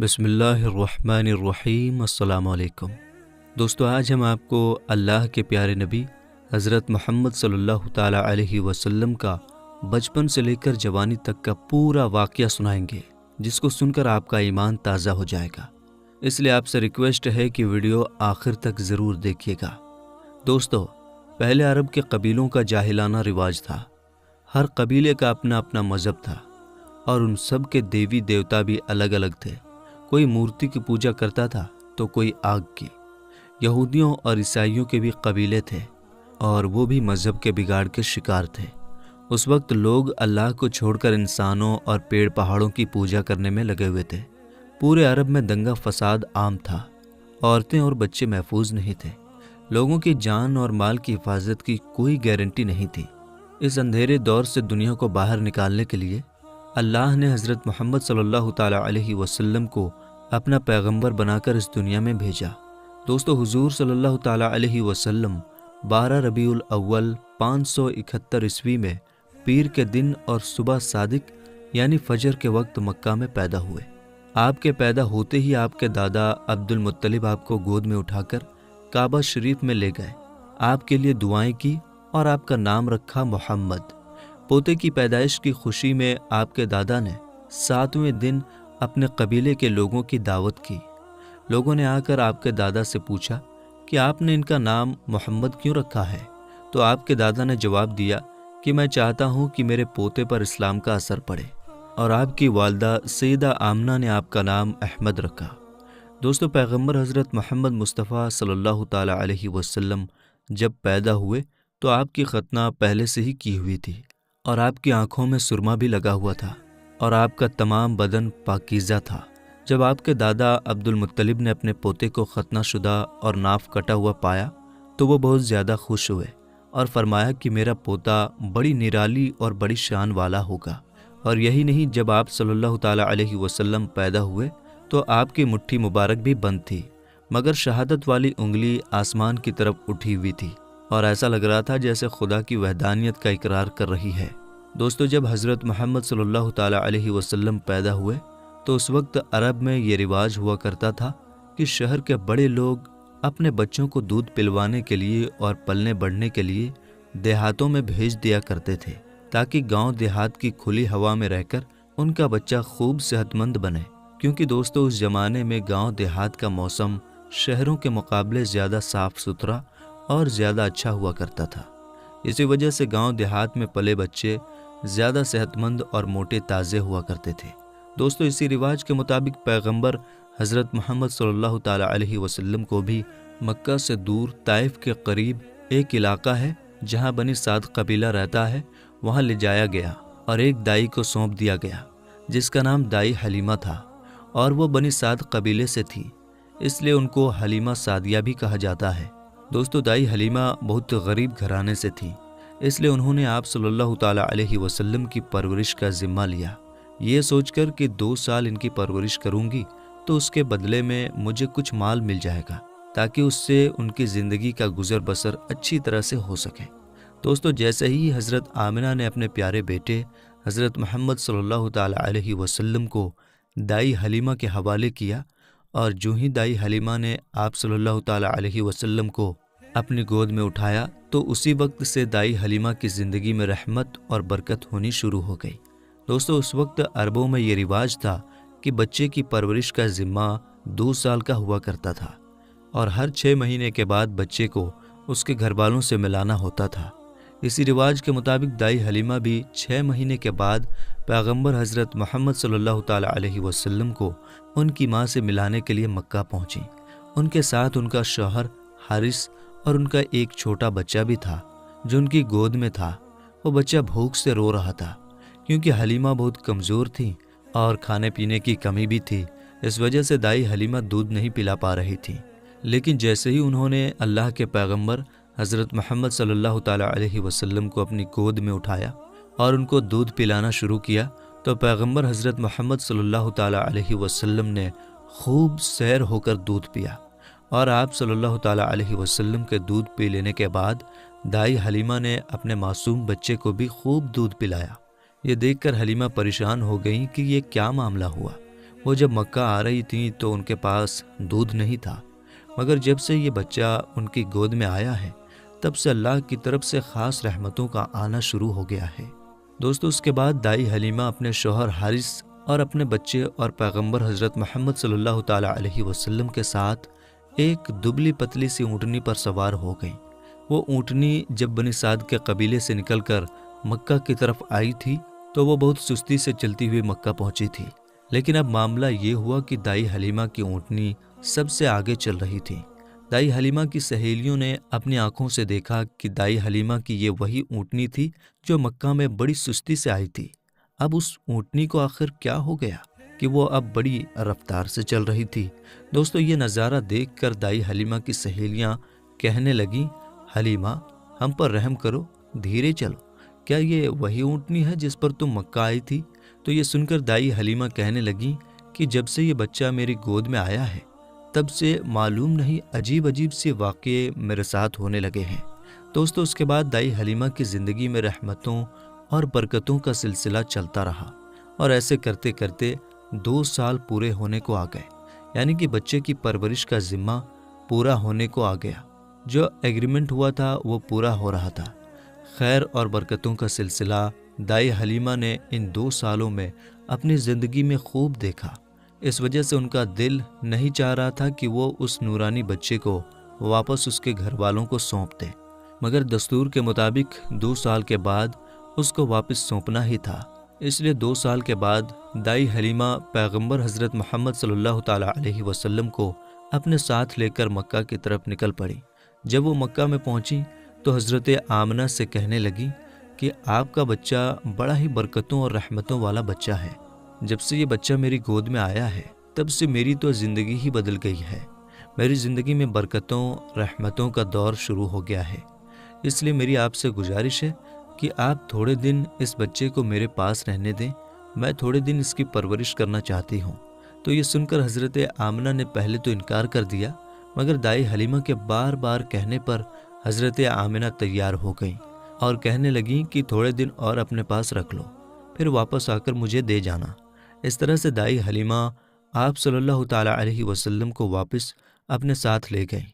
بسم اللہ الرحمن الرحیم۔ السلام علیکم دوستو، آج ہم آپ کو اللہ کے پیارے نبی حضرت محمد صلی اللہ تعالیٰ علیہ وسلم کا بچپن سے لے کر جوانی تک کا پورا واقعہ سنائیں گے، جس کو سن کر آپ کا ایمان تازہ ہو جائے گا۔ اس لیے آپ سے ریکویسٹ ہے کہ ویڈیو آخر تک ضرور دیکھیے گا۔ دوستو، پہلے عرب کے قبیلوں کا جاہلانہ رواج تھا۔ ہر قبیلے کا اپنا اپنا مذہب تھا اور ان سب کے دیوی دیوتا بھی الگ الگ تھے۔ کوئی مورتی کی پوجا کرتا تھا تو کوئی آگ کی۔ یہودیوں اور عیسائیوں کے بھی قبیلے تھے اور وہ بھی مذہب کے بگاڑ کے شکار تھے۔ اس وقت لوگ اللہ کو چھوڑ کر انسانوں اور پیڑ پہاڑوں کی پوجا کرنے میں لگے ہوئے تھے۔ پورے عرب میں دنگا فساد عام تھا۔ عورتیں اور بچے محفوظ نہیں تھے۔ لوگوں کی جان اور مال کی حفاظت کی کوئی گارنٹی نہیں تھی۔ اس اندھیرے دور سے دنیا کو باہر نکالنے کے لیے اللہ نے حضرت محمد صلی اللہ تعالیٰ علیہ وسلم کو اپنا پیغمبر بنا کر اس دنیا میں بھیجا۔ دوستو، حضور صلی اللہ تعالیٰ علیہ وسلم 12 ربیع الاول 571 عیسوی میں پیر کے دن اور صبح صادق یعنی فجر کے وقت مکہ میں پیدا ہوئے۔ آپ کے پیدا ہوتے ہی آپ کے دادا عبد المطلب آپ کو گود میں اٹھا کر کعبہ شریف میں لے گئے، آپ کے لیے دعائیں کی اور آپ کا نام رکھا محمد۔ پوتے کی پیدائش کی خوشی میں آپ کے دادا نے 7ویں دن اپنے قبیلے کے لوگوں کی دعوت کی۔ لوگوں نے آ کر آپ کے دادا سے پوچھا کہ آپ نے ان کا نام محمد کیوں رکھا ہے؟ تو آپ کے دادا نے جواب دیا کہ میں چاہتا ہوں کہ میرے پوتے پر اسلام کا اثر پڑے، اور آپ کی والدہ سیدہ آمنہ نے آپ کا نام احمد رکھا۔ دوستو، پیغمبر حضرت محمد مصطفیٰ صلی اللہ تعالیٰ علیہ وسلم جب پیدا ہوئے تو آپ کی ختنہ پہلے سے ہی کی ہوئی تھی، اور آپ کی آنکھوں میں سرما بھی لگا ہوا تھا، اور آپ کا تمام بدن پاکیزہ تھا۔ جب آپ کے دادا عبد المطلب نے اپنے پوتے کو ختنہ شدہ اور ناف کٹا ہوا پایا تو وہ بہت زیادہ خوش ہوئے اور فرمایا کہ میرا پوتا بڑی نرالی اور بڑی شان والا ہوگا۔ اور یہی نہیں، جب آپ صلی اللہ تعالیٰ علیہ وسلم پیدا ہوئے تو آپ کی مٹھی مبارک بھی بند تھی، مگر شہادت والی انگلی آسمان کی طرف اٹھی ہوئی تھی، اور ایسا لگ رہا تھا جیسے خدا کی وحدانیت کا اقرار کر رہی ہے۔ دوستو، جب حضرت محمد صلی اللہ تعالیٰ علیہ وسلم پیدا ہوئے تو اس وقت عرب میں یہ رواج ہوا کرتا تھا کہ شہر کے بڑے لوگ اپنے بچوں کو دودھ پلوانے کے لیے اور پلنے بڑھنے کے لیے دیہاتوں میں بھیج دیا کرتے تھے، تاکہ گاؤں دیہات کی کھلی ہوا میں رہ کر ان کا بچہ خوب صحت مند بنے۔ کیونکہ دوستو، اس زمانے میں گاؤں دیہات کا موسم شہروں کے مقابلے زیادہ صاف ستھرا اور زیادہ اچھا ہوا کرتا تھا۔ اسی وجہ سے گاؤں دیہات میں پلے بچے زیادہ صحت مند اور موٹے تازے ہوا کرتے تھے۔ دوستو، اسی رواج کے مطابق پیغمبر حضرت محمد صلی اللہ تعالیٰ علیہ وسلم کو بھی مکہ سے دور طائف کے قریب ایک علاقہ ہے جہاں بنی سعد قبیلہ رہتا ہے، وہاں لے جایا گیا اور ایک دائی کو سونپ دیا گیا جس کا نام دائی حلیمہ تھا، اور وہ بنی سعد قبیلے سے تھی، اس لیے ان کو حلیمہ سعدیہ بھی کہا جاتا ہے۔ دوستو، دائی حلیمہ بہت غریب گھرانے سے تھی، اس لیے انہوں نے آپ صلی اللہ تعالیٰ علیہ وسلم کی پرورش کا ذمہ لیا، یہ سوچ کر کہ 2 سال ان کی پرورش کروں گی تو اس کے بدلے میں مجھے کچھ مال مل جائے گا، تاکہ اس سے ان کی زندگی کا گزر بسر اچھی طرح سے ہو سکے۔ دوستو، جیسے ہی حضرت آمنہ نے اپنے پیارے بیٹے حضرت محمد صلی اللہ تعالیٰ علیہ وسلم کو دائی حلیمہ کے حوالے کیا، اور جو ہی دائی حلیمہ نے آپ صلی اللہ تعالیٰ علیہ وسلم کو اپنی گود میں اٹھایا تو اسی وقت سے دائی حلیمہ کی زندگی میں رحمت اور برکت ہونی شروع ہو گئی۔ دوستو، اس وقت عربوں میں یہ رواج تھا کہ بچے کی پرورش کا ذمہ 2 سال کا ہوا کرتا تھا، اور ہر 6 مہینے کے بعد بچے کو اس کے گھر والوں سے ملانا ہوتا تھا۔ اسی رواج کے مطابق دائی حلیمہ بھی 6 مہینے کے بعد پیغمبر حضرت محمد صلی اللہ تعالیٰ علیہ وسلم کو ان کی ماں سے ملانے کے لیے مکہ پہنچی۔ ان کے ساتھ ان کا شوہر حارث اور ان کا ایک چھوٹا بچہ بھی تھا جو ان کی گود میں تھا۔ وہ بچہ بھوک سے رو رہا تھا کیونکہ حلیمہ بہت کمزور تھی اور کھانے پینے کی کمی بھی تھی، اس وجہ سے دائی حلیمہ دودھ نہیں پلا پا رہی تھی۔ لیکن جیسے ہی انہوں نے اللہ کے پیغمبر حضرت محمد صلی اللہ تعالیٰ علیہ وسلم کو اپنی گود میں اٹھایا اور ان کو دودھ پلانا شروع کیا تو پیغمبر حضرت محمد صلی اللہ تعالیٰ علیہ وسلم نے خوب سیر ہو کر دودھ پیا، اور آپ صلی اللہ تعالیٰ علیہ وسلم کے دودھ پی لینے کے بعد دائی حلیمہ نے اپنے معصوم بچے کو بھی خوب دودھ پلایا۔ یہ دیکھ کر حلیمہ پریشان ہو گئیں کہ یہ کیا معاملہ ہوا۔ وہ جب مکہ آ رہی تھیں تو ان کے پاس دودھ نہیں تھا، مگر جب سے یہ بچہ ان کی گود میں آیا ہے تب سے اللہ کی طرف سے خاص رحمتوں کا آنا شروع ہو گیا ہے۔ دوستو، اس کے بعد دائی حلیمہ اپنے شوہر حارث اور اپنے بچے اور پیغمبر حضرت محمد صلی اللہ تعالیٰ علیہ وسلم کے ساتھ ایک دبلی پتلی سی اونٹنی پر سوار ہو گئیں۔ وہ اونٹنی جب بنی سعد کے قبیلے سے نکل کر مکہ کی طرف آئی تھی تو وہ بہت سستی سے چلتی ہوئی مکہ پہنچی تھی، لیکن اب معاملہ یہ ہوا کہ دائی حلیمہ کی اونٹنی سب سے آگے چل رہی تھی۔ دائی حلیمہ کی سہیلیوں نے اپنی آنکھوں سے دیکھا کہ دائی حلیمہ کی یہ وہی اونٹنی تھی جو مکہ میں بڑی سستی سے آئی تھی۔ اب اس اونٹنی کو آخر کیا ہو گیا کہ وہ اب بڑی رفتار سے چل رہی تھی۔ دوستو، یہ نظارہ دیکھ کر دائی حلیمہ کی سہیلیاں کہنے لگیں، حلیمہ ہم پر رحم کرو، دھیرے چلو، کیا یہ وہی اونٹنی ہے جس پر تم مکہ آئی تھی؟ تو یہ سن کر دائی حلیمہ کہنے لگیں کہ جب سے یہ بچہ میری گود میں آیا ہے تب سے معلوم نہیں عجیب عجیب سے واقعے میرے ساتھ ہونے لگے ہیں۔ دوستو، اس کے بعد دائی حلیمہ کی زندگی میں رحمتوں اور برکتوں کا سلسلہ چلتا رہا، اور ایسے کرتے کرتے 2 سال پورے ہونے کو آ گئے، یعنی کہ بچے کی پرورش کا ذمہ پورا ہونے کو آ گیا۔ جو ایگریمنٹ ہوا تھا وہ پورا ہو رہا تھا۔ خیر اور برکتوں کا سلسلہ دائی حلیمہ نے ان 2 سالوں میں اپنی زندگی میں خوب دیکھا۔ اس وجہ سے ان کا دل نہیں چاہ رہا تھا کہ وہ اس نورانی بچے کو واپس اس کے گھر والوں کو سونپ دے، مگر دستور کے مطابق 2 سال کے بعد اس کو واپس سونپنا ہی تھا۔ اس لیے 2 سال کے بعد دائی حلیمہ پیغمبر حضرت محمد صلی اللہ تعالیٰ علیہ وسلم کو اپنے ساتھ لے کر مکہ کی طرف نکل پڑی۔ جب وہ مکہ میں پہنچی تو حضرت آمنہ سے کہنے لگی کہ آپ کا بچہ بڑا ہی برکتوں اور رحمتوں والا بچہ ہے۔ جب سے یہ بچہ میری گود میں آیا ہے تب سے میری تو زندگی ہی بدل گئی ہے۔ میری زندگی میں برکتوں رحمتوں کا دور شروع ہو گیا ہے۔ اس لیے میری آپ سے گزارش ہے کہ آپ تھوڑے دن اس بچے کو میرے پاس رہنے دیں، میں تھوڑے دن اس کی پرورش کرنا چاہتی ہوں۔ تو یہ سن کر حضرت آمنہ نے پہلے تو انکار کر دیا، مگر دائی حلیمہ کے بار بار کہنے پر حضرت آمنہ تیار ہو گئیں اور کہنے لگیں کہ تھوڑے دن اور اپنے پاس رکھ لو، پھر واپس آ کر مجھے دے جانا۔ اس طرح سے دائی حلیمہ آپ صلی اللہ تعالیٰ علیہ وسلم کو واپس اپنے ساتھ لے گئیں۔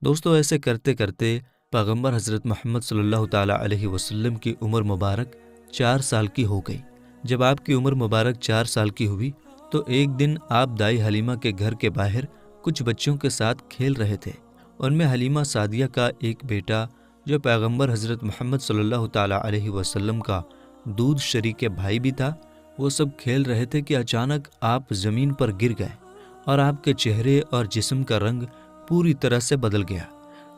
دوستو، ایسے کرتے کرتے پیغمبر حضرت محمد صلی اللہ تعالیٰ علیہ وسلم کی عمر مبارک 4 سال کی ہو گئی۔ جب آپ کی عمر مبارک 4 سال کی ہوئی تو ایک دن آپ دائی حلیمہ کے گھر کے باہر کچھ بچوں کے ساتھ کھیل رہے تھے۔ ان میں حلیمہ سعدیہ کا ایک بیٹا جو پیغمبر حضرت محمد صلی اللہ تعالیٰ علیہ وسلم کا دودھ شریک بھائی بھی تھا۔ وہ سب کھیل رہے تھے کہ اچانک آپ زمین پر گر گئے اور آپ کے چہرے اور جسم کا رنگ پوری طرح سے بدل گیا۔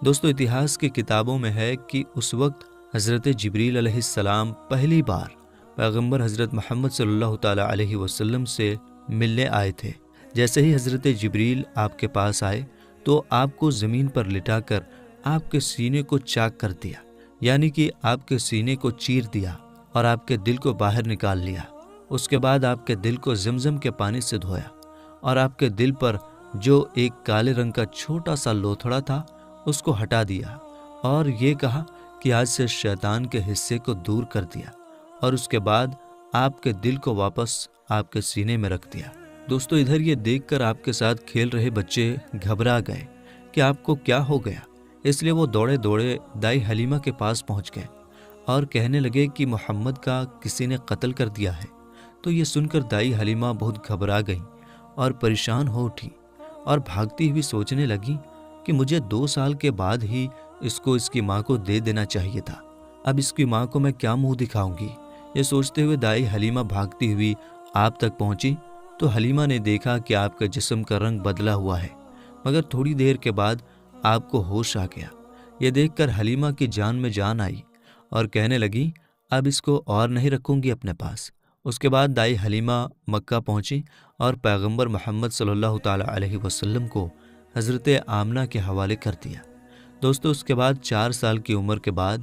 دوستو، اتہاس کی کتابوں میں ہے کہ اس وقت حضرت جبریل علیہ السلام پہلی بار پیغمبر حضرت محمد صلی اللہ تعالیٰ علیہ وسلم سے ملنے آئے تھے۔ جیسے ہی حضرت جبریل آپ کے پاس آئے تو آپ کو زمین پر لٹا کر آپ کے سینے کو چاک کر دیا، یعنی کہ آپ کے سینے کو چیر دیا اور آپ کے دل کو باہر نکال لیا۔ اس کے بعد آپ کے دل کو زمزم کے پانی سے دھویا اور آپ کے دل پر جو ایک کالے رنگ کا چھوٹا سا لوتھڑا تھا اس کو ہٹا دیا اور یہ کہا کہ آج سے شیطان کے حصے کو دور کر دیا، اور اس کے بعد آپ کے دل کو واپس آپ کے سینے میں رکھ دیا۔ دوستو، ادھر یہ دیکھ کر آپ کے ساتھ کھیل رہے بچے گھبرا گئے کہ آپ کو کیا ہو گیا، اس لیے وہ دوڑے دوڑے دائی حلیمہ کے پاس پہنچ گئے اور کہنے لگے کہ محمد کا کسی نے قتل کر دیا ہے۔ تو یہ سن کر دائی حلیمہ بہت گھبرا گئیں اور پریشان ہو اٹھی اور بھاگتی ہوئی سوچنے لگی کہ مجھے 2 سال کے بعد ہی اس کو اس کی ماں کو دے دینا چاہیے تھا، اب اس کی ماں کو میں کیا منہ دکھاؤں گی۔ یہ سوچتے ہوئے دائی حلیمہ بھاگتی ہوئی آپ تک پہنچی تو حلیمہ نے دیکھا کہ آپ کا جسم کا رنگ بدلا ہوا ہے، مگر تھوڑی دیر کے بعد آپ کو ہوش آ گیا۔ یہ دیکھ کر حلیمہ کی جان میں جان آئی اور کہنے لگی اب اس کو اور نہیں رکھوں گی اپنے پاس۔ اس کے بعد دائی حلیمہ مکہ پہنچی اور پیغمبر محمد صلی اللہ تعالیٰ علیہ وسلم کو حضرت آمنہ کے حوالے کر دیا۔ دوستو، اس کے بعد 4 سال کی عمر کے بعد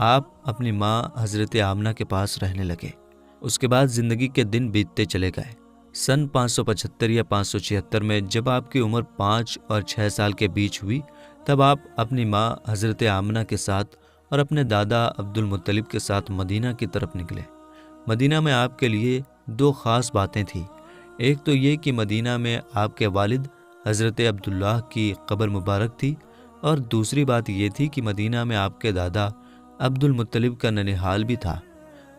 آپ اپنی ماں حضرت آمنہ کے پاس رہنے لگے۔ اس کے بعد زندگی کے دن بیتتے چلے گئے۔ سن 575 یا 576 میں جب آپ کی عمر 5 اور 6 سال کے بیچ ہوئی تب آپ اپنی ماں حضرت آمنہ کے ساتھ اور اپنے دادا عبد المطلب کے ساتھ مدینہ کی طرف نکلے۔ مدینہ میں آپ کے لیے 2 خاص باتیں تھیں۔ ایک تو یہ کہ مدینہ میں آپ کے والد حضرت عبداللہ کی قبر مبارک تھی، اور دوسری بات یہ تھی کہ مدینہ میں آپ کے دادا عبد المطلب کا ننھال بھی تھا۔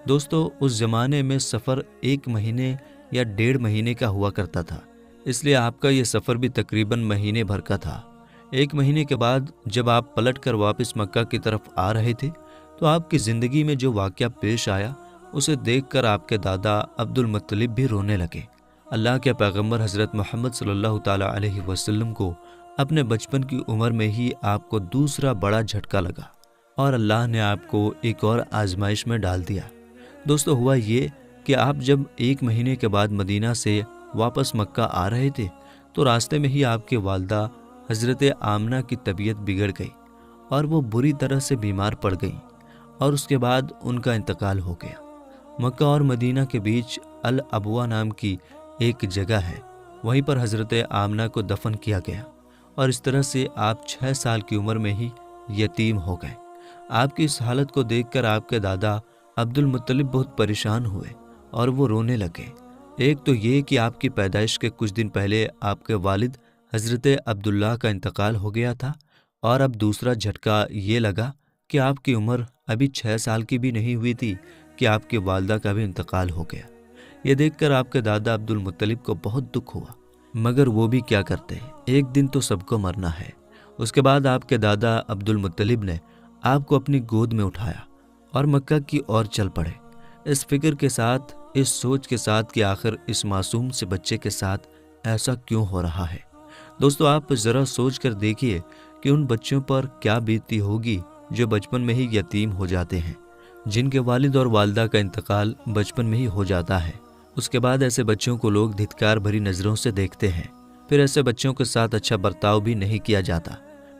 دوستو، اس زمانے میں سفر 1 مہینے یا 1.5 مہینے کا ہوا کرتا تھا، اس لیے آپ کا یہ سفر بھی تقریباً مہینے بھر کا تھا۔ 1 مہینے کے بعد جب آپ پلٹ کر واپس مکہ کی طرف آ رہے تھے تو آپ کی زندگی میں جو واقعہ پیش آیا اسے دیکھ کر آپ کے دادا عبد المطلب بھی رونے لگے۔ اللہ کے پیغمبر حضرت محمد صلی اللہ تعالیٰ علیہ وسلم کو اپنے بچپن کی عمر میں ہی آپ کو دوسرا بڑا جھٹکا لگا اور اللہ نے آپ کو ایک اور آزمائش میں ڈال دیا۔ دوستو، ہوا یہ کہ آپ جب 1 مہینے کے بعد مدینہ سے واپس مکہ آ رہے تھے تو راستے میں ہی آپ کی والدہ حضرت آمنہ کی طبیعت بگڑ گئی اور وہ بری طرح سے بیمار پڑ گئیں، اور اس کے بعد ان کا انتقال ہو گیا۔ مکہ اور مدینہ کے بیچ الابوا نام کی ایک جگہ ہے، وہیں پر حضرت آمنہ کو دفن کیا گیا، اور اس طرح سے آپ 6 سال کی عمر میں ہی یتیم ہو گئے۔ آپ کی اس حالت کو دیکھ کر آپ کے دادا عبد المطلب بہت پریشان ہوئے اور وہ رونے لگے۔ ایک تو یہ کہ آپ کی پیدائش کے کچھ دن پہلے آپ کے والد حضرت عبداللہ کا انتقال ہو گیا تھا، اور اب دوسرا جھٹکا یہ لگا کہ آپ کی عمر ابھی 6 سال کی بھی نہیں ہوئی تھی کہ آپ کی والدہ کا بھی انتقال ہو گیا۔ یہ دیکھ کر آپ کے دادا عبد المطلب کو بہت دکھ ہوا، مگر وہ بھی کیا کرتے، ایک دن تو سب کو مرنا ہے۔ اس کے بعد آپ کے دادا عبد المطلب نے آپ کو اپنی گود میں اٹھایا اور مکہ کی اور چل پڑے، اس فکر کے ساتھ، اس سوچ کے ساتھ کہ آخر اس معصوم سے بچے کے ساتھ ایسا کیوں ہو رہا ہے۔ دوستو، آپ ذرا سوچ کر دیکھیے کہ ان بچوں پر کیا بیتتی ہوگی جو بچپن میں ہی یتیم ہو جاتے ہیں، جن کے والد اور والدہ کا انتقال بچپن میں ہی ہو جاتا ہے۔ اس کے بعد ایسے بچوں کو لوگ دھتکار بھری نظروں سے دیکھتے ہیں، پھر ایسے بچوں کے ساتھ اچھا برتاؤ بھی نہیں کیا جاتا۔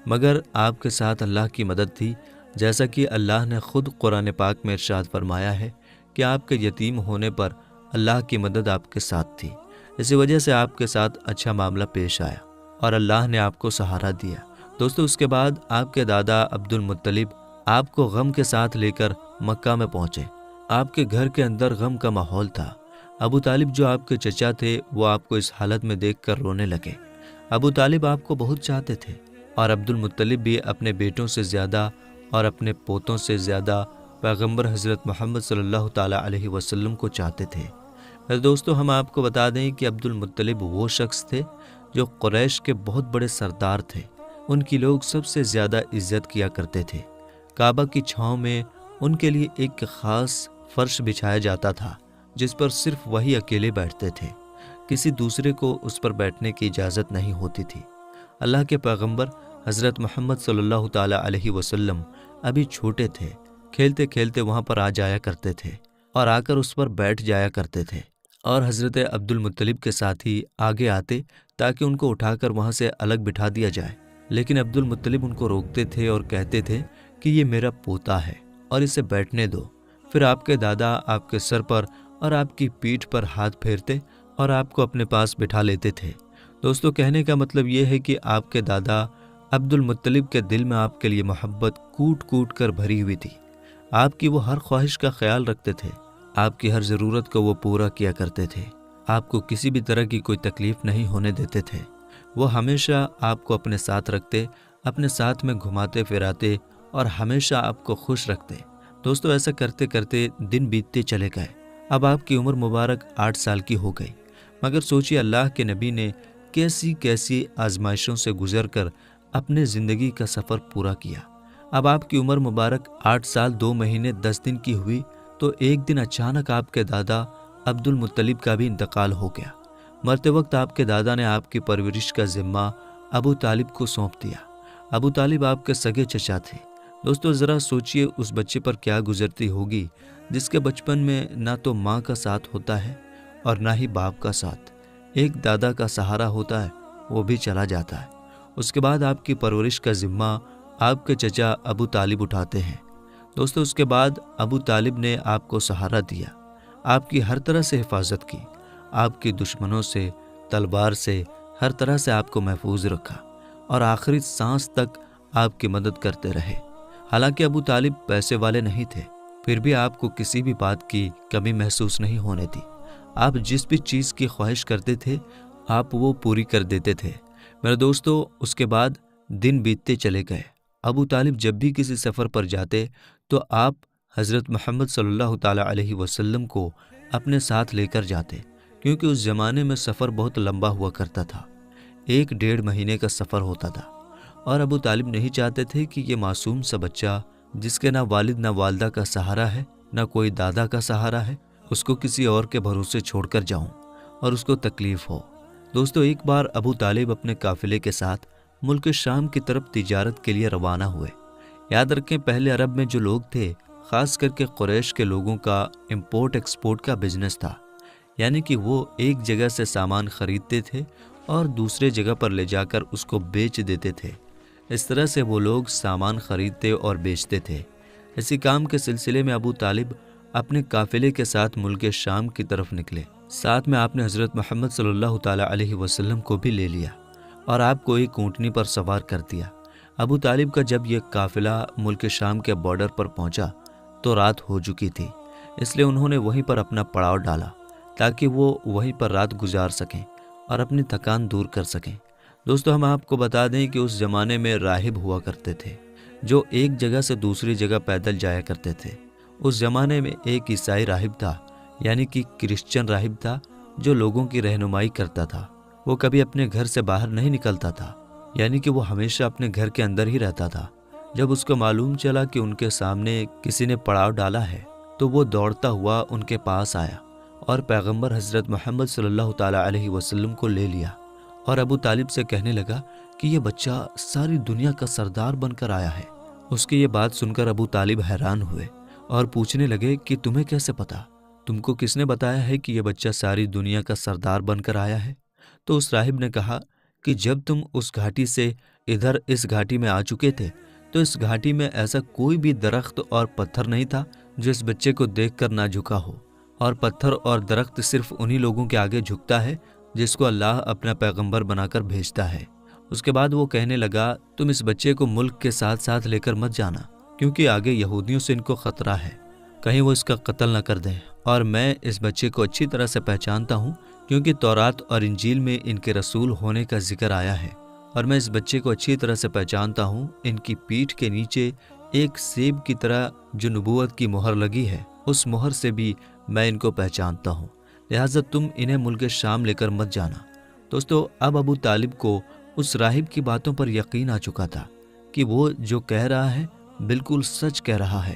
مگر آپ کے ساتھ اللہ کی مدد تھی، جیسا کہ اللہ نے خود قرآن پاک میں ارشاد فرمایا ہے کہ آپ کے یتیم ہونے پر اللہ کی مدد آپ کے ساتھ تھی۔ اسی وجہ سے آپ کے ساتھ اچھا معاملہ پیش آیا اور اللہ نے آپ کو سہارا دیا۔ دوستو، اس کے بعد آپ کے دادا عبد المطلب آپ کو غم کے ساتھ لے کر مکہ میں پہنچے۔ آپ کے گھر کے اندر غم کا ماحول تھا۔ ابو طالب جو آپ کے چچا تھے وہ آپ کو اس حالت میں دیکھ کر رونے لگے۔ ابو طالب آپ کو بہت چاہتے تھے، اور عبد المطلب بھی اپنے بیٹوں سے زیادہ اور اپنے پوتوں سے زیادہ پیغمبر حضرت محمد صلی اللہ تعالیٰ علیہ وسلم کو چاہتے تھے۔ دوستو، ہم آپ کو بتا دیں کہ عبد المطلب وہ شخص تھے جو قریش کے بہت بڑے سردار تھے۔ ان کی لوگ سب سے زیادہ عزت کیا کرتے تھے۔ کعبہ کی چھاؤں میں ان کے لیے ایک خاص فرش بچھایا جاتا تھا جس پر صرف وہی اکیلے بیٹھتے تھے، کسی دوسرے کو اس پر بیٹھنے کی اجازت نہیں ہوتی تھی۔ اللہ کے پیغمبر حضرت محمد صلی اللہ تعالیٰ علیہ وسلم ابھی چھوٹے تھے، کھیلتے کھیلتے وہاں پر آ جایا کرتے تھے اور آ کر اس پر بیٹھ جایا کرتے تھے، اور حضرت عبد المطلب کے ساتھ ہی آگے آتے تاکہ ان کو اٹھا کر وہاں سے الگ بٹھا دیا جائے، لیکن عبد المطلب ان کو روکتے تھے اور کہتے تھے کہ یہ میرا پوتا ہے اور اسے بیٹھنے دو۔ پھر آپ کے دادا آپ کے سر پر اور آپ کی پیٹھ پر ہاتھ پھیرتے اور آپ کو اپنے پاس بٹھا لیتے تھے۔ دوستو، کہنے کا مطلب یہ ہے کہ آپ کے دادا عبد المطلب کے دل میں آپ کے لیے محبت کوٹ کوٹ کر بھری ہوئی تھی۔ آپ کی وہ ہر خواہش کا خیال رکھتے تھے، آپ کی ہر ضرورت کو وہ پورا کیا کرتے تھے، آپ کو کسی بھی طرح کی کوئی تکلیف نہیں ہونے دیتے تھے۔ وہ ہمیشہ آپ کو اپنے ساتھ رکھتے، اپنے ساتھ میں گھماتے پھراتے اور ہمیشہ آپ کو خوش رکھتے۔ دوستو، ایسا کرتے کرتے دن بیتتے چلے گئے۔ اب آپ کی عمر مبارک 8 سال کی ہو گئی، مگر سوچیے اللہ کے نبی نے کیسی کیسی آزمائشوں سے گزر کر اپنے زندگی کا سفر پورا کیا۔ اب آپ کی عمر مبارک 8 سال 2 مہینے 10 دن کی ہوئی تو ایک دن اچانک آپ کے دادا عبد المطلب کا بھی انتقال ہو گیا۔ مرتے وقت آپ کے دادا نے آپ کی پرورش کا ذمہ ابو طالب کو سونپ دیا۔ ابو طالب آپ کے سگے چچا تھے۔ دوستو، ذرا سوچئے اس بچے پر کیا گزرتی ہوگی جس کے بچپن میں نہ تو ماں کا ساتھ ہوتا ہے اور نہ ہی باپ کا ساتھ، ایک دادا کا سہارا ہوتا ہے، وہ بھی چلا جاتا ہے۔ اس کے بعد آپ کی پرورش کا ذمہ آپ کے چچا ابو طالب اٹھاتے ہیں۔ دوستو، اس کے بعد ابو طالب نے آپ کو سہارا دیا، آپ کی ہر طرح سے حفاظت کی، آپ کی دشمنوں سے، تلوار سے، ہر طرح سے آپ کو محفوظ رکھا اور آخری سانس تک آپ کی مدد کرتے رہے۔ حالانکہ ابو طالب پیسے والے نہیں تھے، پھر بھی آپ کو کسی بھی بات کی کمی محسوس نہیں ہونے دی۔ آپ جس بھی چیز کی خواہش کرتے تھے آپ وہ پوری کر دیتے تھے۔ میرے دوستو، اس کے بعد دن بیتتے چلے گئے۔ ابو طالب جب بھی کسی سفر پر جاتے تو آپ حضرت محمد صلی اللہ تعالیٰ علیہ وسلم کو اپنے ساتھ لے کر جاتے، کیونکہ اس زمانے میں سفر بہت لمبا ہوا کرتا تھا، 1-1.5 مہینے کا سفر ہوتا تھا، اور ابو طالب نہیں چاہتے تھے کہ یہ معصوم سا بچہ جس کے نہ والد نہ والدہ کا سہارا ہے، نہ کوئی دادا کا سہارا ہے، اس کو کسی اور کے بھروسے چھوڑ کر جاؤں اور اس کو تکلیف ہو۔ دوستو، ایک بار ابو طالب اپنے قافلے کے ساتھ ملک شام کی طرف تجارت کے لیے روانہ ہوئے۔ یاد رکھیں، پہلے عرب میں جو لوگ تھے، خاص کر کے قریش کے لوگوں کا امپورٹ ایکسپورٹ کا بزنس تھا، یعنی کہ وہ ایک جگہ سے سامان خریدتے تھے اور دوسرے جگہ پر لے جا کر اس کو بیچ دیتے تھے۔ اس طرح سے وہ لوگ سامان خریدتے اور بیچتے تھے۔ اسی کام کے سلسلے میں ابو طالب اپنے قافلے کے ساتھ ملک شام کی طرف نکلے۔ ساتھ میں آپ نے حضرت محمد صلی اللہ تعالیٰ علیہ وسلم کو بھی لے لیا اور آپ کو ایک اونٹنی پر سوار کر دیا۔ ابو طالب کا جب یہ قافلہ ملک شام کے بارڈر پر پہنچا تو رات ہو چکی تھی، اس لیے انہوں نے وہیں پر اپنا پڑاؤ ڈالا تاکہ وہ وہیں پر رات گزار سکیں اور اپنی تھکان دور کر سکیں۔ دوستو، ہم آپ کو بتا دیں کہ اس زمانے میں راہب ہوا کرتے تھے جو ایک جگہ سے دوسری جگہ پیدل جایا کرتے تھے۔ اس زمانے میں ایک عیسائی راہب تھا، یعنی کہ کرسچن راہب تھا، جو لوگوں کی رہنمائی کرتا تھا۔ وہ کبھی اپنے گھر سے باہر نہیں نکلتا تھا، یعنی کہ وہ ہمیشہ اپنے گھر کے اندر ہی رہتا تھا۔ جب اس کو معلوم چلا کہ ان کے سامنے کسی نے پڑاؤ ڈالا ہے تو وہ دوڑتا ہوا ان کے پاس آیا اور پیغمبر حضرت محمد صلی اللہ تعالیٰ علیہ وسلم کو لے لیا اور ابو طالب سے کہنے لگا کہ یہ بچہ ساری دنیا کا سردار بن کر آیا ہے۔ اس کی یہ بات سن کر ابو طالب حیران ہوئے اور پوچھنے لگے کہ تمہیں کیسے پتا؟ تم کو کس نے بتایا ہے کہ یہ بچہ ساری دنیا کا سردار بن کر آیا ہے؟ تو اس راہب نے کہا کہ جب تم اس گھاٹی سے ادھر اس گھاٹی میں آ چکے تھے تو اس گھاٹی میں ایسا کوئی بھی درخت اور پتھر نہیں تھا جو اس بچے کو دیکھ کر نہ جھکا ہو، اور پتھر اور درخت صرف انہی لوگوں کے آگے جھکتا ہے جس کو اللہ اپنا پیغمبر بنا کر بھیجتا ہے۔ اس کے بعد وہ کہنے لگا، تم اس بچے کو ملک کے ساتھ ساتھ لے کر مت جانا، کیونکہ آگے یہودیوں سے ان کو خطرہ ہے، کہیں وہ اس کا قتل نہ کر دیں، اور میں اس بچے کو اچھی طرح سے پہچانتا ہوں کیونکہ تورات اور انجیل میں ان کے رسول ہونے کا ذکر آیا ہے، اور میں اس بچے کو اچھی طرح سے پہچانتا ہوں۔ ان کی پیٹھ کے نیچے ایک سیب کی طرح جو نبوت کی مہر لگی ہے، اس مہر سے بھی میں ان کو پہچانتا ہوں، لہٰذا تم انہیں ملک شام لے کر مت جانا۔ دوستو، اب ابو طالب کو اس راہب کی باتوں پر یقین آ چکا تھا کہ وہ جو کہہ رہا ہے بالکل سچ کہہ رہا ہے۔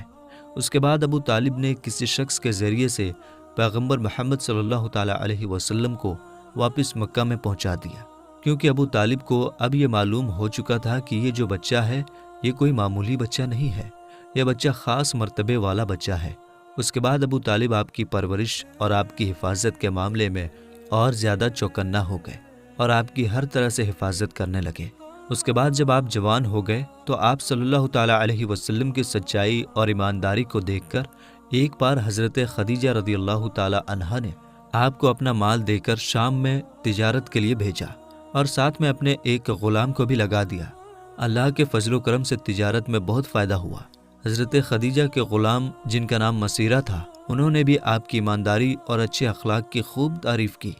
اس کے بعد ابو طالب نے کسی شخص کے ذریعے سے پیغمبر محمد صلی اللہ تعالیٰ علیہ وسلم کو واپس مکہ میں پہنچا دیا، کیونکہ ابو طالب کو اب یہ معلوم ہو چکا تھا کہ یہ جو بچہ ہے یہ کوئی معمولی بچہ نہیں ہے، یہ بچہ خاص مرتبے والا بچہ ہے۔ اس کے بعد ابو طالب آپ کی پرورش اور آپ کی حفاظت کے معاملے میں اور زیادہ چوکنا ہو گئے اور آپ کی ہر طرح سے حفاظت کرنے لگے۔ اس کے بعد جب آپ جوان ہو گئے تو آپ صلی اللہ تعالیٰ علیہ وسلم کی سچائی اور ایمانداری کو دیکھ کر ایک بار حضرت خدیجہ رضی اللہ تعالیٰ عنہا نے آپ کو اپنا مال دے کر شام میں تجارت کے لیے بھیجا اور ساتھ میں اپنے ایک غلام کو بھی لگا دیا۔ اللہ کے فضل و کرم سے تجارت میں بہت فائدہ ہوا۔ حضرت خدیجہ کے غلام جن کا نام مسیرہ تھا، انہوں نے بھی آپ کی ایمانداری اور اچھے اخلاق کی خوب تعریف کی۔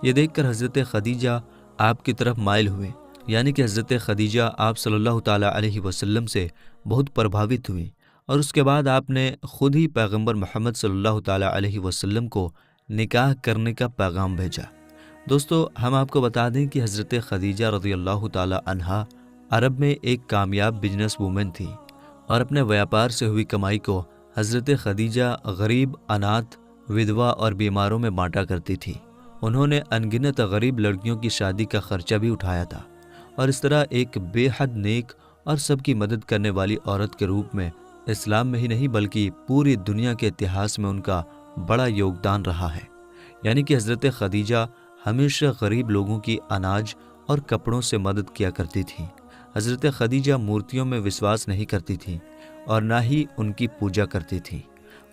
یہ دیکھ کر حضرت خدیجہ آپ کی طرف مائل ہوئے، یعنی کہ حضرت خدیجہ آپ صلی اللہ تعالیٰ علیہ وسلم سے بہت پربھاوت ہوئی، اور اس کے بعد آپ نے خود ہی پیغمبر محمد صلی اللہ تعالیٰ علیہ وسلم کو نکاح کرنے کا پیغام بھیجا۔ دوستو، ہم آپ کو بتا دیں کہ حضرت خدیجہ رضی اللہ تعالیٰ عنہا عرب میں ایک کامیاب بزنس وومن تھی، اور اپنے ویاپار سے ہوئی کمائی کو حضرت خدیجہ غریب، اناتھ، ودوا اور بیماروں میں بانٹا کرتی تھی۔ انہوں نے ان گنت غریب لڑکیوں کی شادی کا خرچہ بھی اٹھایا تھا، اور اس طرح ایک بے حد نیک اور سب کی مدد کرنے والی عورت کے روپ میں اسلام میں ہی نہیں بلکہ پوری دنیا کے اتہاس میں ان کا بڑا یوگدان رہا ہے۔ یعنی کہ حضرت خدیجہ ہمیشہ غریب لوگوں کی اناج اور کپڑوں سے مدد کیا کرتی تھیں۔ حضرت خدیجہ مورتیوں میں وشواس نہیں کرتی تھیں اور نہ ہی ان کی پوجا کرتی تھیں۔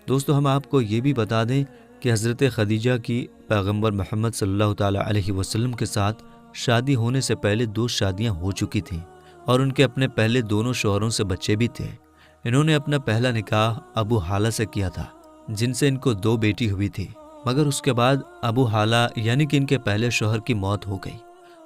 دوستو، ہم آپ کو یہ بھی بتا دیں کہ حضرت خدیجہ کی پیغمبر محمد صلی اللہ تعالیٰ علیہ وسلم کے ساتھ شادی ہونے سے پہلے 2 شادیاں ہو چکی تھیں، اور ان کے اپنے پہلے دونوں شوہروں سے بچے بھی تھے۔ انہوں نے اپنا پہلا نکاح ابو حالہ سے کیا تھا، جن سے ان کو 2 بیٹی ہوئی تھی۔ مگر اس کے بعد ابو حالہ یعنی کہ ان کے پہلے شوہر کی موت ہو گئی،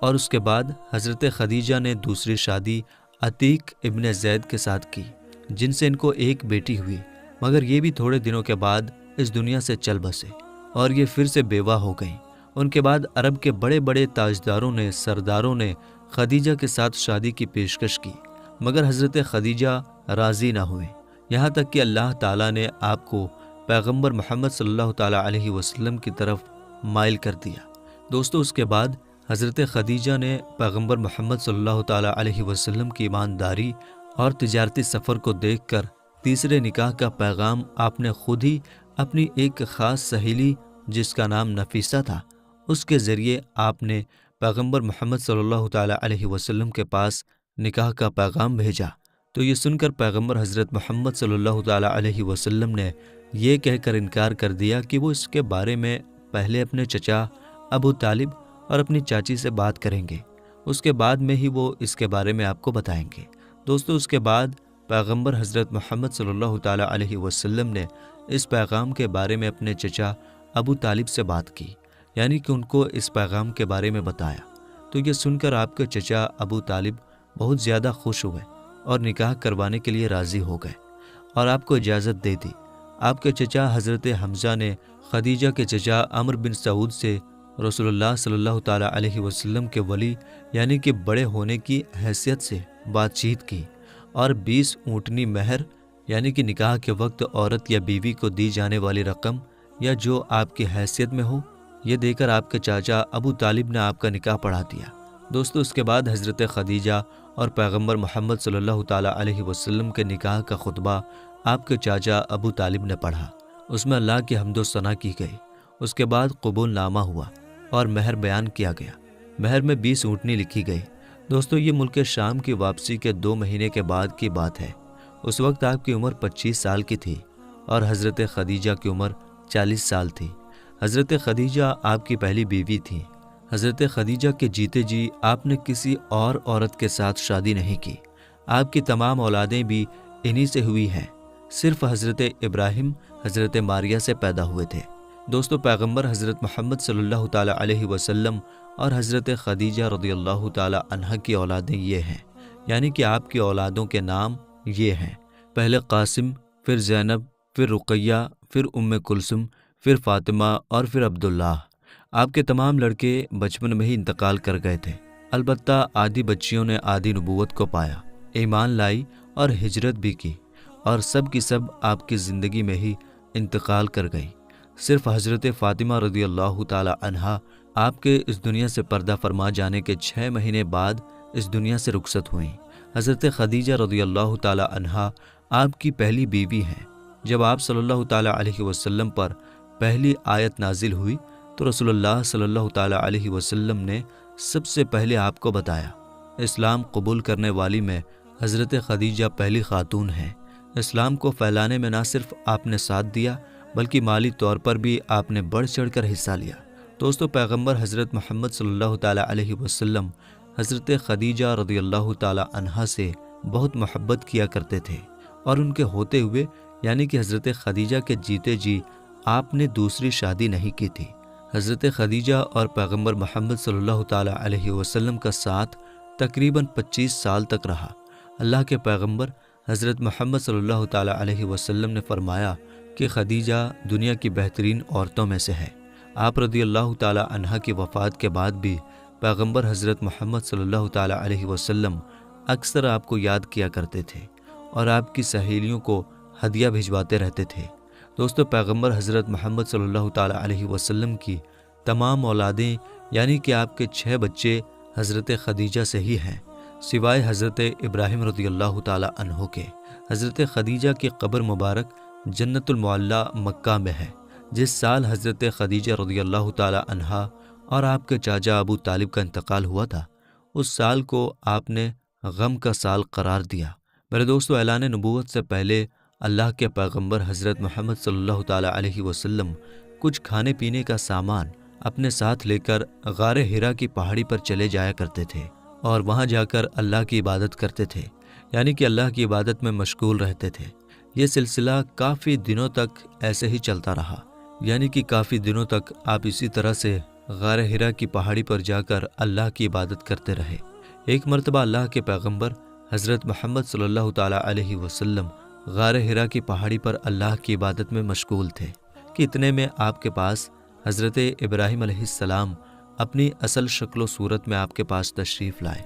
اور اس کے بعد حضرت خدیجہ نے دوسری شادی عتیق ابن زید کے ساتھ کی، جن سے ان کو ایک بیٹی ہوئی، مگر یہ بھی تھوڑے دنوں کے بعد اس دنیا سے چل بسے اور یہ پھر سے بیوہ ہو گئیں۔ ان کے بعد عرب کے بڑے بڑے تاجداروں نے، سرداروں نے خدیجہ کے ساتھ شادی کی پیشکش کی، مگر حضرت خدیجہ راضی نہ ہوئے، یہاں تک کہ اللہ تعالیٰ نے آپ کو پیغمبر محمد صلی اللہ تعالیٰ علیہ وسلم کی طرف مائل کر دیا۔ دوستو، اس کے بعد حضرت خدیجہ نے پیغمبر محمد صلی اللہ تعالیٰ علیہ وسلم کی ایمانداری اور تجارتی سفر کو دیکھ کر تیسرے نکاح کا پیغام آپ نے خود ہی اپنی ایک خاص سہیلی جس کا نام نفیسہ تھا، اس کے ذریعے آپ نے پیغمبر محمد صلی اللہ تعالیٰ علیہ وسلم کے پاس نکاح کا پیغام بھیجا۔ تو یہ سن کر پیغمبر حضرت محمد صلی اللہ تعالیٰ علیہ وسلم نے یہ کہہ کر انکار کر دیا کہ وہ اس کے بارے میں پہلے اپنے چچا ابو طالب اور اپنی چاچی سے بات کریں گے، اس کے بعد میں ہی وہ اس کے بارے میں آپ کو بتائیں گے۔ دوستو، اس کے بعد پیغمبر حضرت محمد صلی اللہ تعالیٰ علیہ وسلم نے اس پیغام کے بارے میں اپنے چچا ابو طالب سے بات کی، یعنی کہ ان کو اس پیغام کے بارے میں بتایا۔ تو یہ سن کر آپ کے چچا ابو طالب بہت زیادہ خوش ہوئے اور نکاح کروانے کے لیے راضی ہو گئے اور آپ کو اجازت دے دی۔ آپ کے چچا حضرت حمزہ نے خدیجہ کے چچا عمرو بن سعود سے رسول اللہ صلی اللہ تعالیٰ علیہ وسلم کے ولی یعنی کہ بڑے ہونے کی حیثیت سے بات چیت کی اور 20 اونٹنی مہر یعنی کہ نکاح کے وقت عورت یا بیوی کو دی جانے والی رقم یا جو آپ کی حیثیت میں ہو، یہ دے کر آپ کے چاچا ابو طالب نے آپ کا نکاح پڑھا دیا۔ دوستو، اس کے بعد حضرت خدیجہ اور پیغمبر محمد صلی اللہ تعالیٰ علیہ وسلم کے نکاح کا خطبہ آپ کے چاچا ابو طالب نے پڑھا۔ اس میں اللہ کی حمد و ثنا کی گئی۔ اس کے بعد قبول نامہ ہوا اور مہر بیان کیا گیا۔ مہر میں 20 اونٹنی لکھی گئی۔ دوستو، یہ ملک شام کی واپسی کے 2 مہینے کے بعد کی بات ہے۔ اس وقت آپ کی عمر 25 سال کی تھی اور حضرت خدیجہ کی عمر 40 سال تھی۔ حضرت خدیجہ آپ کی پہلی بیوی تھی۔ حضرت خدیجہ کے جیتے جی آپ نے کسی اور عورت کے ساتھ شادی نہیں کی۔ آپ کی تمام اولادیں بھی انہی سے ہوئی ہیں، صرف حضرت ابراہیم حضرت ماریہ سے پیدا ہوئے تھے۔ دوستو، پیغمبر حضرت محمد صلی اللہ تعالیٰ علیہ وسلم اور حضرت خدیجہ رضی اللہ تعالیٰ عنہا کی اولادیں یہ ہیں، یعنی کہ آپ کی اولادوں کے نام یہ ہیں: پہلے قاسم، پھر زینب، پھر رقیہ، پھر ام کلثوم، پھر فاطمہ اور پھر عبداللہ۔ آپ کے تمام لڑکے بچپن میں ہی انتقال کر گئے تھے، البتہ آدھی بچیوں نے آدھی نبوت کو پایا، ایمان لائی اور ہجرت بھی کی، اور سب کی سب آپ کی زندگی میں ہی انتقال کر گئی۔ صرف حضرت فاطمہ رضی اللہ تعالیٰ عنہا آپ کے اس دنیا سے پردہ فرما جانے کے 6 مہینے بعد اس دنیا سے رخصت ہوئیں۔ حضرت خدیجہ رضی اللہ تعالیٰ عنہا آپ کی پہلی بیوی ہیں۔ جب آپ صلی اللہ تعالیٰ علیہ وسلم پر پہلی آیت نازل ہوئی تو رسول اللہ صلی اللہ تعالیٰ علیہ وسلم نے سب سے پہلے آپ کو بتایا۔ اسلام قبول کرنے والی میں حضرت خدیجہ پہلی خاتون ہیں۔ اسلام کو پھیلانے میں نہ صرف آپ نے ساتھ دیا بلکہ مالی طور پر بھی آپ نے بڑھ چڑھ کر حصہ لیا۔ دوستو، پیغمبر حضرت محمد صلی اللہ تعالیٰ علیہ وسلم حضرت خدیجہ رضی اللہ تعالیٰ عنہا سے بہت محبت کیا کرتے تھے، اور ان کے ہوتے ہوئے یعنی کہ حضرت خدیجہ کے جیتے جی آپ نے دوسری شادی نہیں کی تھی۔ حضرت خدیجہ اور پیغمبر محمد صلی اللہ تعالیٰ علیہ وسلم کا ساتھ تقریباً 25 سال تک رہا۔ اللہ کے پیغمبر حضرت محمد صلی اللہ تعالیٰ علیہ وسلم نے فرمایا کہ خدیجہ دنیا کی بہترین عورتوں میں سے ہے۔ آپ رضی اللہ تعالیٰ عنہا کی وفات کے بعد بھی پیغمبر حضرت محمد صلی اللہ تعالیٰ علیہ وسلم اکثر آپ کو یاد کیا کرتے تھے اور آپ کی سہیلیوں کو ہدیہ بھجواتے رہتے تھے۔ دوستو، پیغمبر حضرت محمد صلی اللہ تعالیٰ علیہ وسلم کی تمام اولادیں یعنی کہ آپ کے 6 بچے حضرت خدیجہ سے ہی ہیں، سوائے حضرت ابراہیم رضی اللہ تعالیٰ عنہ کے۔ حضرت خدیجہ کی قبر مبارک جنت المعلیٰ مکہ میں ہے۔ جس سال حضرت خدیجہ رضی اللہ تعالیٰ عنہا اور آپ کے چاچا ابو طالب کا انتقال ہوا تھا، اس سال کو آپ نے غم کا سال قرار دیا۔ میرے دوستو، اعلان نبوت سے پہلے اللہ کے پیغمبر حضرت محمد صلی اللہ تعالیٰ علیہ وسلم کچھ کھانے پینے کا سامان اپنے ساتھ لے کر غار حرا کی پہاڑی پر چلے جایا کرتے تھے اور وہاں جا کر اللہ کی عبادت کرتے تھے، یعنی کہ اللہ کی عبادت میں مشغول رہتے تھے۔ یہ سلسلہ کافی دنوں تک ایسے ہی چلتا رہا۔ یعنی کہ کافی دنوں تک آپ اسی طرح سے غار حرا کی پہاڑی پر جا کر اللہ کی عبادت کرتے رہے۔ ایک مرتبہ اللہ کے پیغمبر حضرت محمد صلی اللہ تعالیٰ علیہ وسلم غار حرا کی پہاڑی پر اللہ کی عبادت میں مشغول تھے کہ اتنے میں آپ کے پاس حضرت ابراہیم علیہ السلام اپنی اصل شکل و صورت میں آپ کے پاس تشریف لائے،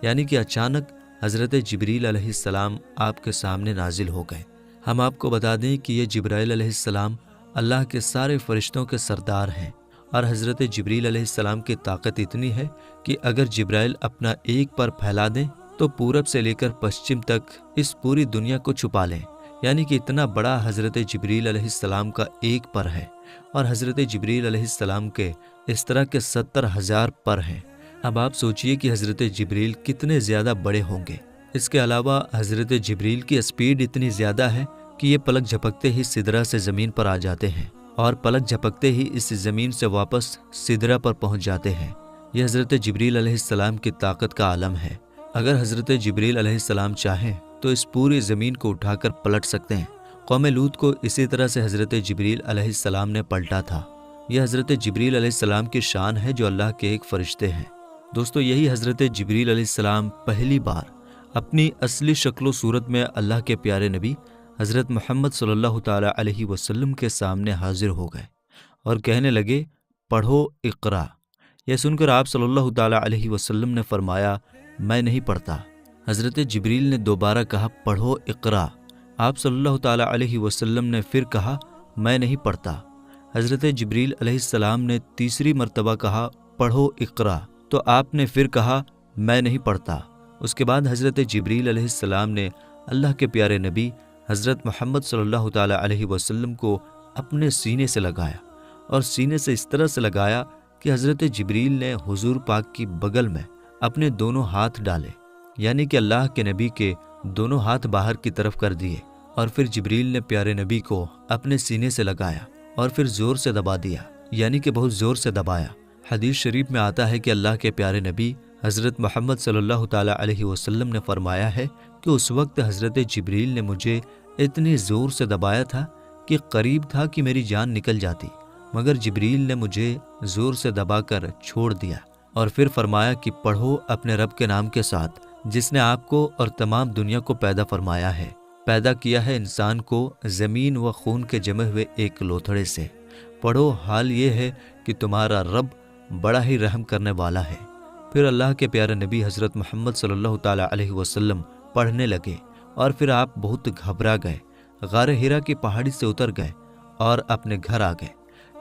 یعنی کہ اچانک حضرت جبریل علیہ السلام آپ کے سامنے نازل ہو گئے۔ ہم آپ کو بتا دیں کہ یہ جبرائیل علیہ السلام اللہ کے سارے فرشتوں کے سردار ہیں، اور حضرت جبریل علیہ السلام کی طاقت اتنی ہے کہ اگر جبرائیل اپنا ایک پر پھیلا دیں تو پورب سے لے کر پشچم تک اس پوری دنیا کو چھپا لیں، یعنی کہ اتنا بڑا حضرت جبریل علیہ السلام کا ایک پر ہے، اور حضرت جبریل علیہ السلام کے اس طرح کے 70,000 پر ہیں۔ اب آپ سوچئے کہ حضرت جبریل کتنے زیادہ بڑے ہوں گے۔ اس کے علاوہ حضرت جبریل کی اسپیڈ اتنی زیادہ ہے کہ یہ پلک جھپکتے ہی سدرہ سے زمین پر آ جاتے ہیں، اور پلک جھپکتے ہی اس زمین سے واپس سدرہ پر پہنچ جاتے ہیں۔ یہ حضرت جبریل علیہ السلام کی طاقت کا عالم ہے۔ اگر حضرت جبریل علیہ السلام چاہیں تو اس پوری زمین کو اٹھا کر پلٹ سکتے ہیں۔ قوم لوط کو اسی طرح سے حضرت جبریل علیہ السلام نے پلٹا تھا۔ یہ حضرت جبریل علیہ السلام کی شان ہے جو اللہ کے ایک فرشتے ہیں۔ دوستو، یہی حضرت جبریل علیہ السلام پہلی بار اپنی اصلی شکل و صورت میں اللہ کے پیارے نبی حضرت محمد صلی اللہ تعالیٰ علیہ وسلم کے سامنے حاضر ہو گئے اور کہنے لگے، پڑھو اقرا۔ یہ سن کر آپ صلی اللہ تعالیٰ علیہ وسلم نے فرمایا، میں نہیں پڑھتا۔ حضرت جبریل نے دوبارہ کہا، پڑھو اقرا۔ آپ صلی اللہ تعالیٰ علیہ وسلم نے پھر کہا، میں نہیں پڑھتا۔ حضرت جبریل علیہ السلام نے تیسری مرتبہ کہا، پڑھو اقرا، تو آپ نے پھر کہا، میں نہیں پڑھتا۔ اس کے بعد حضرت جبریل علیہ السلام نے اللہ کے پیارے نبی حضرت محمد صلی اللہ تعالیٰ علیہ وسلم کو اپنے سینے سے لگایا، اور سینے سے اس طرح سے لگایا کہ حضرت جبریل نے حضور پاک کی بغل میں اپنے دونوں ہاتھ ڈالے، یعنی کہ اللہ کے نبی کے دونوں ہاتھ باہر کی طرف کر دیے، اور پھر جبریل نے پیارے نبی کو اپنے سینے سے لگایا اور پھر زور سے دبا دیا، یعنی کہ بہت زور سے دبایا۔ حدیث شریف میں آتا ہے کہ اللہ کے پیارے نبی حضرت محمد صلی اللہ تعالیٰ علیہ وسلم نے فرمایا ہے کہ اس وقت حضرت جبریل نے مجھے اتنی زور سے دبایا تھا کہ قریب تھا کہ میری جان نکل جاتی، مگر جبریل نے مجھے زور سے دبا کر چھوڑ دیا، اور پھر فرمایا کہ پڑھو اپنے رب کے نام کے ساتھ جس نے آپ کو اور تمام دنیا کو پیدا فرمایا ہے، پیدا کیا ہے انسان کو زمین و خون کے جمے ہوئے ایک لوتھڑے سے۔ پڑھو، حال یہ ہے کہ تمہارا رب بڑا ہی رحم کرنے والا ہے۔ پھر اللہ کے پیارے نبی حضرت محمد صلی اللہ تعالیٰ علیہ وسلم پڑھنے لگے، اور پھر آپ بہت گھبرا گئے، غار حرا کی پہاڑی سے اتر گئے اور اپنے گھر آ گئے۔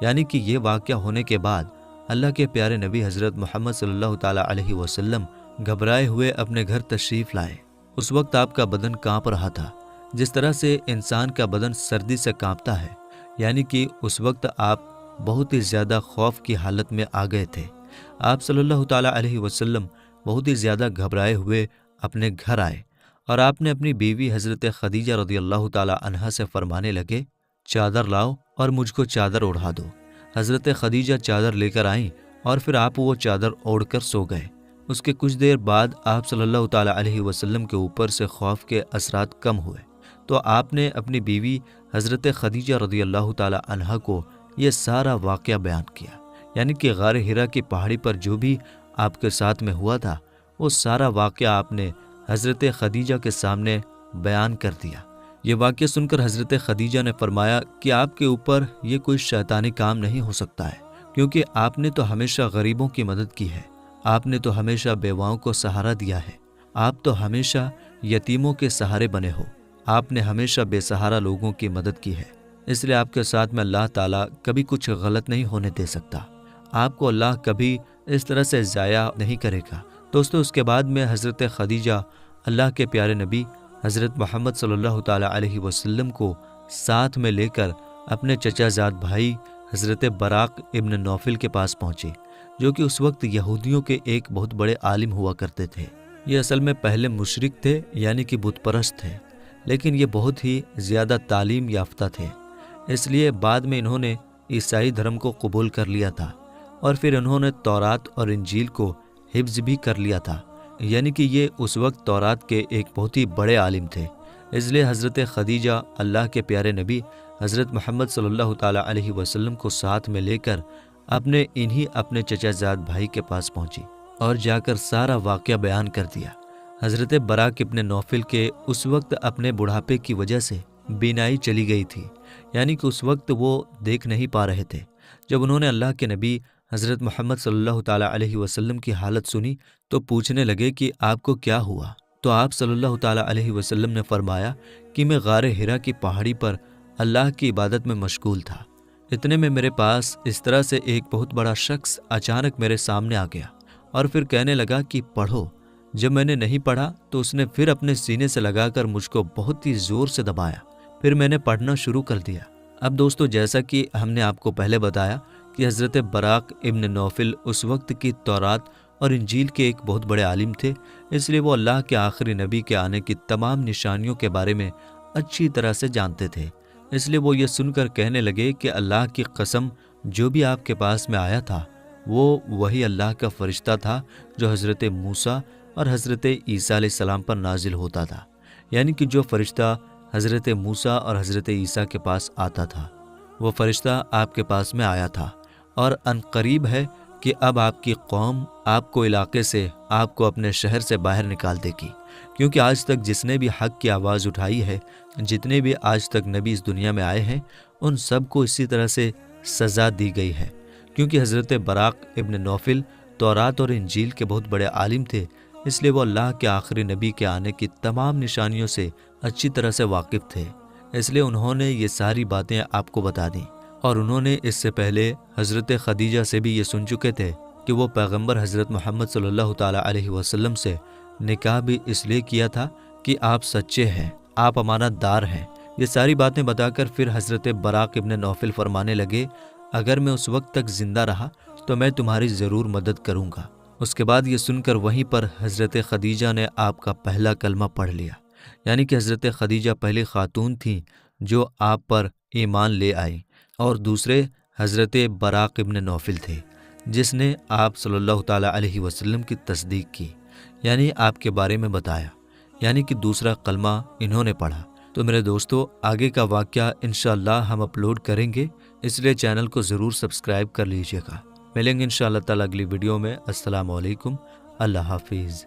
یعنی کہ یہ واقعہ ہونے کے بعد اللہ کے پیارے نبی حضرت محمد صلی اللہ تعالیٰ علیہ وسلم گھبرائے ہوئے اپنے گھر تشریف لائے۔ اس وقت آپ کا بدن کانپ رہا تھا، جس طرح سے انسان کا بدن سردی سے کانپتا ہے، یعنی کہ اس وقت آپ بہت ہی زیادہ خوف کی حالت میں آ گئے تھے۔ آپ صلی اللہ تعالیٰ علیہ وسلم بہت ہی زیادہ گھبرائے ہوئے اپنے گھر آئے، اور آپ نے اپنی بیوی حضرت خدیجہ رضی اللہ تعالیٰ عنہا سے فرمانے لگے، چادر لاؤ اور مجھ کو چادر اوڑھا دو۔ حضرت خدیجہ چادر لے کر آئیں، اور پھر آپ وہ چادر اوڑھ کر سو گئے۔ اس کے کچھ دیر بعد آپ صلی اللہ تعالیٰ علیہ وسلم کے اوپر سے خوف کے اثرات کم ہوئے، تو آپ نے اپنی بیوی حضرت خدیجہ رضی اللہ تعالیٰ عنہا کو یہ سارا واقعہ بیان کیا، یعنی کہ غار حرا کی پہاڑی پر جو بھی آپ کے ساتھ میں ہوا تھا وہ سارا واقعہ آپ نے حضرت خدیجہ کے سامنے بیان کر دیا۔ یہ واقعہ سن کر حضرت خدیجہ نے فرمایا کہ آپ کے اوپر یہ کوئی شیطانی کام نہیں ہو سکتا ہے، کیونکہ آپ نے تو ہمیشہ غریبوں کی مدد کی ہے، آپ نے تو ہمیشہ بیواؤں کو سہارا دیا ہے، آپ تو ہمیشہ یتیموں کے سہارے بنے ہو، آپ نے ہمیشہ بے سہارا لوگوں کی مدد کی ہے، اس لیے آپ کے ساتھ میں اللہ تعالیٰ کبھی کچھ غلط نہیں ہونے دے سکتا، آپ کو اللہ کبھی اس طرح سے ضائع نہیں کرے گا۔ دوستو، اس کے بعد میں حضرت خدیجہ اللہ کے پیارے نبی حضرت محمد صلی اللہ تعالیٰ علیہ وسلم کو ساتھ میں لے کر اپنے چچا زاد بھائی حضرت براق ابن نوفل کے پاس پہنچے، جو کہ اس وقت یہودیوں کے ایک بہت بڑے عالم ہوا کرتے تھے۔ یہ اصل میں پہلے مشرک تھے، یعنی کہ بت پرست تھے، لیکن یہ بہت ہی زیادہ تعلیم یافتہ تھے، اس لیے بعد میں انہوں نے عیسائی دھرم کو قبول کر لیا تھا، اور پھر انہوں نے تورات اور انجیل کو حفظ بھی کر لیا تھا، یعنی کہ یہ اس وقت تورات کے ایک بہت ہی بڑے عالم تھے۔ اس لیے حضرت خدیجہ اللہ کے پیارے نبی حضرت محمد صلی اللہ تعالیٰ علیہ وسلم کو ساتھ میں لے کر اپنے چچا زاد بھائی کے پاس پہنچی اور جا کر سارا واقعہ بیان کر دیا۔ حضرت براق ابن نوفل کے اس وقت اپنے بڑھاپے کی وجہ سے بینائی چلی گئی تھی، یعنی کہ اس وقت وہ دیکھ نہیں پا رہے تھے۔ جب انہوں نے اللہ کے نبی حضرت محمد صلی اللہ تعالیٰ علیہ وسلم کی حالت سنی تو پوچھنے لگے کہ آپ کو کیا ہوا؟ تو آپ صلی اللہ تعالیٰ علیہ وسلم نے فرمایا کہ میں غار ہرا کی پہاڑی پر اللہ کی عبادت میں مشغول تھا۔ اتنے میں میرے پاس اس طرح سے ایک بہت بڑا شخص اچانک میرے سامنے آ گیا اور پھر کہنے لگا کہ پڑھو۔ جب میں نے نہیں پڑھا تو اس نے پھر اپنے سینے سے لگا کر مجھ کو بہت ہی زور سے دبایا، پھر میں نے پڑھنا شروع کر دیا۔ اب دوستو، جیسا کہ ہم نے آپ کو پہلے بتایا کہ حضرت براق ابن نوفل اس وقت کی تورات اور انجیل کے ایک بہت بڑے عالم تھے، اس لیے وہ اللہ کے آخری نبی کے آنے کی تمام نشانیوں کے بارے میں اچھی طرح سے جانتے تھے۔ اس لیے وہ یہ سن کر کہنے لگے کہ اللہ کی قسم، جو بھی آپ کے پاس میں آیا تھا وہ وہی اللہ کا فرشتہ تھا جو حضرت موسیٰ اور حضرت عیسیٰ علیہ السلام پر نازل ہوتا تھا، یعنی کہ جو فرشتہ حضرت موسیٰ اور حضرت عیسیٰ کے پاس آتا تھا وہ فرشتہ آپ کے پاس میں آیا تھا، اور ان قریب ہے کہ اب آپ کی قوم آپ کو علاقے سے، آپ کو اپنے شہر سے باہر نکال دے گی، کیونکہ آج تک جس نے بھی حق کی آواز اٹھائی ہے، جتنے بھی آج تک نبی اس دنیا میں آئے ہیں، ان سب کو اسی طرح سے سزا دی گئی ہے، کیونکہ حضرت براق ابن نوفل تورات اور انجیل کے بہت بڑے عالم تھے، اس لیے وہ اللہ کے آخری نبی کے آنے کی تمام نشانیوں سے اچھی طرح سے واقف تھے، اس لیے انہوں نے یہ ساری باتیں آپ کو بتا دیں۔ اور انہوں نے اس سے پہلے حضرت خدیجہ سے بھی یہ سن چکے تھے کہ وہ پیغمبر حضرت محمد صلی اللہ تعالیٰ علیہ وسلم سے نکاح بھی اس لیے کیا تھا کہ آپ سچے ہیں، آپ امانت دار ہیں۔ یہ ساری باتیں بتا کر پھر حضرت براق ابن نوفل فرمانے لگے، اگر میں اس وقت تک زندہ رہا تو میں تمہاری ضرور مدد کروں گا۔ اس کے بعد یہ سن کر وہیں پر حضرت خدیجہ نے آپ کا پہلا کلمہ پڑھ لیا، یعنی کہ حضرت خدیجہ پہلی خاتون تھیں جو آپ پر ایمان لے آئی، اور دوسرے حضرت براق ابن نوفل تھے جس نے آپ صلی اللہ تعالیٰ علیہ وسلم کی تصدیق کی، یعنی آپ کے بارے میں بتایا، یعنی کہ دوسرا کلمہ انہوں نے پڑھا۔ تو میرے دوستو، آگے کا واقعہ انشاءاللہ ہم اپلوڈ کریں گے، اس لیے چینل کو ضرور سبسکرائب کر لیجیے گا۔ ملیں گے انشاءاللہ تعالیٰ اگلی ویڈیو میں۔ السلام علیکم، اللہ حافظ۔